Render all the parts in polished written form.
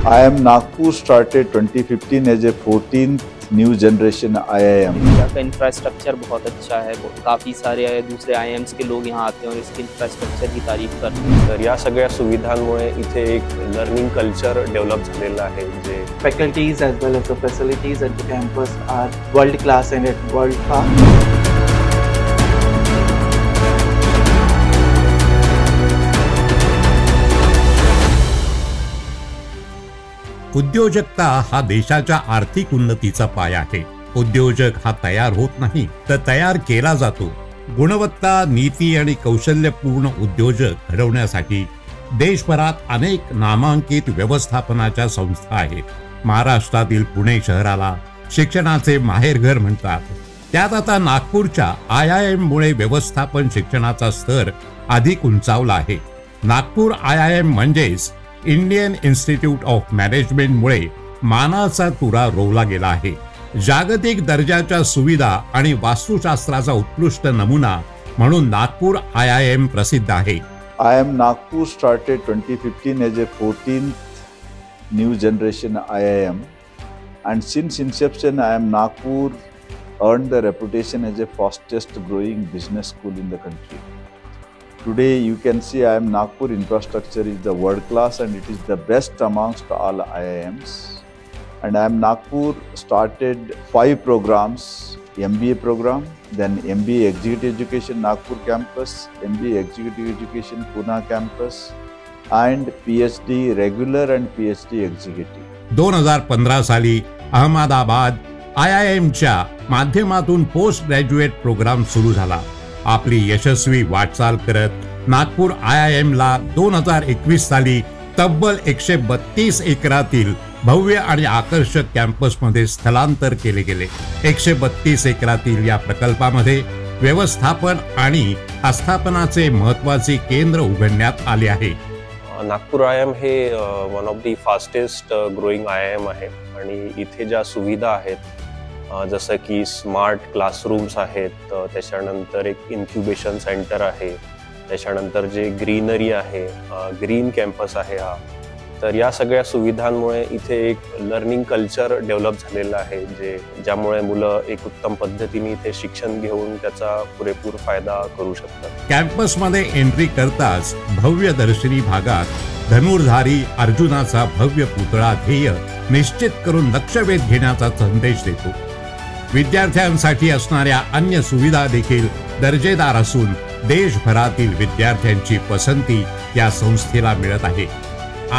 IIM Nagpur started 2015 as a 14th new generation IIM. यहाँ का infrastructure बहुत अच्छा है, काफ़ी सारे दूसरे IIMs के लोग यहाँ आते हैं और इसके इंफ्रास्ट्रक्चर की तारीफ करते हैं. तर या सगळ्या सुविधांमुळे इथे एक लर्निंग कल्चर डेव्हलप झालेलं आहे जे faculties as well as the facilities at the campus are world class and at world class. उद्योजकता हा देशाच्या आर्थिक उन्नतीचा पाया आहे. उद्योजक हा तयार होत नाही तर तयार केला जातो. गुणवत्ता, नीती आणि कौशल्यपूर्ण उद्योजक घडवण्यासाठी देशभरात अनेक नामांकित व्यवस्थापनाच्या संस्था आहेत. महाराष्ट्रातील पुणे शहराला शिक्षणाचे माहेरघर म्हणतात. त्यात आता नागपूरच्या IIM मुळे व्यवस्थापन शिक्षणाचा स्तर अधिक उंचावला आहे. नागपूर IIM म्हणजेच इंडियन इन्स्टिट्यूट ऑफ मॅनेजमेंट मुळे मानाचा तुरा रोवला गेला आहे. जागतिक दर्जाच्या सुविधा आणि वास्तुशास्त्राचा उत्कृष्ट नमुना म्हणून नागपूर IIM प्रसिद्ध आहे. IIM Nagpur started 2015 as a 14th new generation IIM, and since inception IIM Nagpur earned the reputation as the fastest growing business school in the country. Today you can see IIM Nagpur infrastructure is the world class and it is the best amongst all IIMs. And IIM Nagpur started 5 programs: MBA program, then MBA Executive Education Nagpur campus, MBA Executive Education Pune campus, and PhD regular and PhD executive. 2015 साली अहमदाबाद IIMच्या माध्यमातून post graduate programme सुरू झाला. आपली यशस्वी वाटचाल करत नागपूर IIMला 2021 साली तब्बल 132 एकरातील भव्य आणि आकर्षक कॅम्पसमध्ये स्थलांतर केले गेले. 132 एकरातील या प्रकल्पामध्ये व्यवस्थापन आणि आस्थापनाचे महत्त्वाचे केंद्र उघडण्यात आले आहे. नागपूर IIM हे one of the fastest growing IIM आहे आणि इथे ज्या सुविधा आहेत जसं की स्मार्ट क्लासरूम्स आहेत, त्याच्यानंतर एक इन्क्युबेशन सेंटर आहे, त्याच्यानंतर जे ग्रीनरी आहे, ग्रीन कॅम्पस आहे हा, तर या सगळ्या सुविधांमुळे इथे एक लर्निंग कल्चर डेव्हलप झालेलं आहे ज्यामुळे मुलं एक उत्तम पद्धतीने इथे शिक्षण घेऊन त्याचा पुरेपूर फायदा करू शकतात. कॅम्पसमध्ये एंट्री करताच भव्य दर्शनी भागात धनुर्धारी अर्जुनाचा भव्य पुतळा ध्येय निश्चित करून लक्षवेध घेण्याचा संदेश देतो. विद्यार्थ्यांसाठी असणाऱ्या अन्य सुविधा देखील दर्जेदार असून देशभरातील विद्यार्थ्यांची पसंती या संस्थेला मिळत आहे.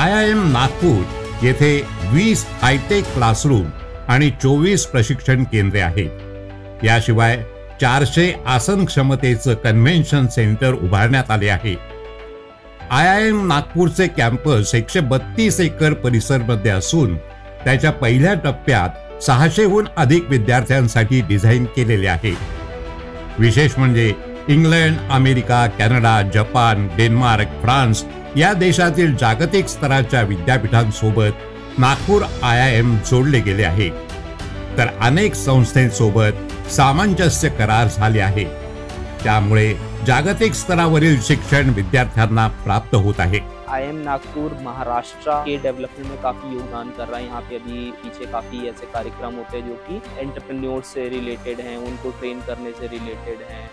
IIM नागपूर येथे 20 हायटेक क्लासरूम आणि 24 प्रशिक्षण केंद्रे आहेत. याशिवाय 400 आसन क्षमतेचं कन्व्हेन्शन सेंटर उभारण्यात आले आहे. IIM नागपूरचे कॅम्पस 132 एकर परिसरमध्ये असून त्याच्या पहिल्या टप्प्यात 600हून अधिक विद्यार्थ्यांसाठी डिझाईन केलेले आहे. विशेष म्हणजे England, America, Canada, Japan, Denmark, France या देशातील जागतिक स्तराच्या विद्यापीठांसोबत नागपूर IIM जोडले गेले आहे. तर अनेक संस्थांसोबत सामंजस्य करार झाले आहे. त्यामुळे जागतिक स्तरावरील शिक्षण विद्यार्थ्यांना प्राप्त होत आहे. IIM नागपुर महाराष्ट्र के डेवलपमेंट में काफ़ी योगदान कर रहा है. यहाँ पे अभी पीछे काफ़ी ऐसे कार्यक्रम होते हैं जो कि एंटरप्रेन्योर्स से रिलेटेड हैं, उनको ट्रेन करने से रिलेटेड हैं,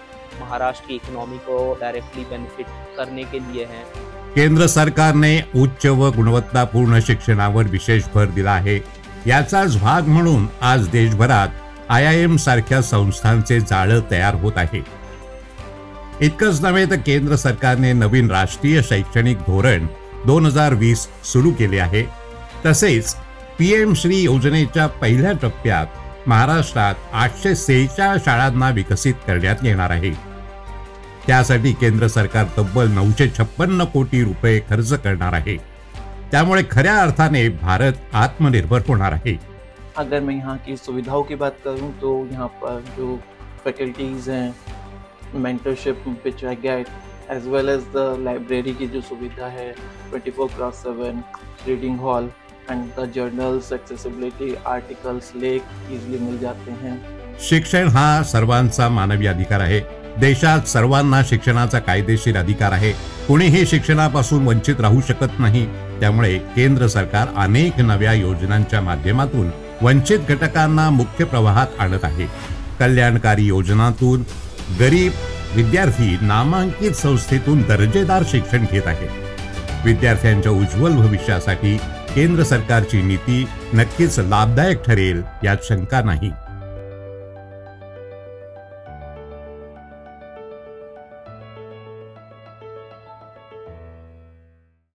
महाराष्ट्र की इकोनॉमी को डायरेक्टली बेनिफिट करने के लिए हैं. केंद्र सरकारने उच्च व गुणवत्तापूर्ण शिक्षणावर विशेष भर दिला आहे. याचाच भाग म्हणून आज देशभरात IIM सारख्या संस्थांचे जाळं तयार होत आहे. इतकंच नव्हे तर केंद्र सरकारने नवीन राष्ट्रीय शैक्षणिक धोरण 2020 सुरू केले आहे. तसेच PM श्री योजनेच्या पहिल्या टप्प्यात महाराष्ट्रात 846 शाळांना विकसित करण्यात येणार आहे. त्यासाठी केंद्र सरकार तब्बल 956 कोटी रुपये खर्च करणार आहे. त्यामुळे खऱ्या अर्थाने भारत आत्मनिर्भर होणार आहे. अगर मैं यहाँ की सुविधाओं की बात करूँ तो यहाँ पर जो फैकल्टीज हैं, mentorship which I get, as well as the library की जो सुविधा है 24/7 reading hall and the journals, accessibility, articles, लेख easily मिल जाते हैं. शिक्षण हा सर्वांचा मानवी अधिकार आहे. देशात सर्वांना शिक्षणाचा कायदेशीर अधिकार आहे. कोणीही शिक्षणापासून वंचित राहू शकत नाही. त्यामुळे केंद्र सरकार अनेक नव्या योजनांच्या माध्यमातून वंचित घटकांना मुख्य प्रवाहात आणत आहे. कल्याणकारी योजनांतून गरीब विद्यार्थी नामांकित संस्थेतून दर्जेदार शिक्षण घेत आहेत. विद्यार्थ्यांच्या उज्ज्वल भविष्यासाठी केंद्र सरकारची नीती नक्कीच लाभदायक ठरेल यात शंका नाही.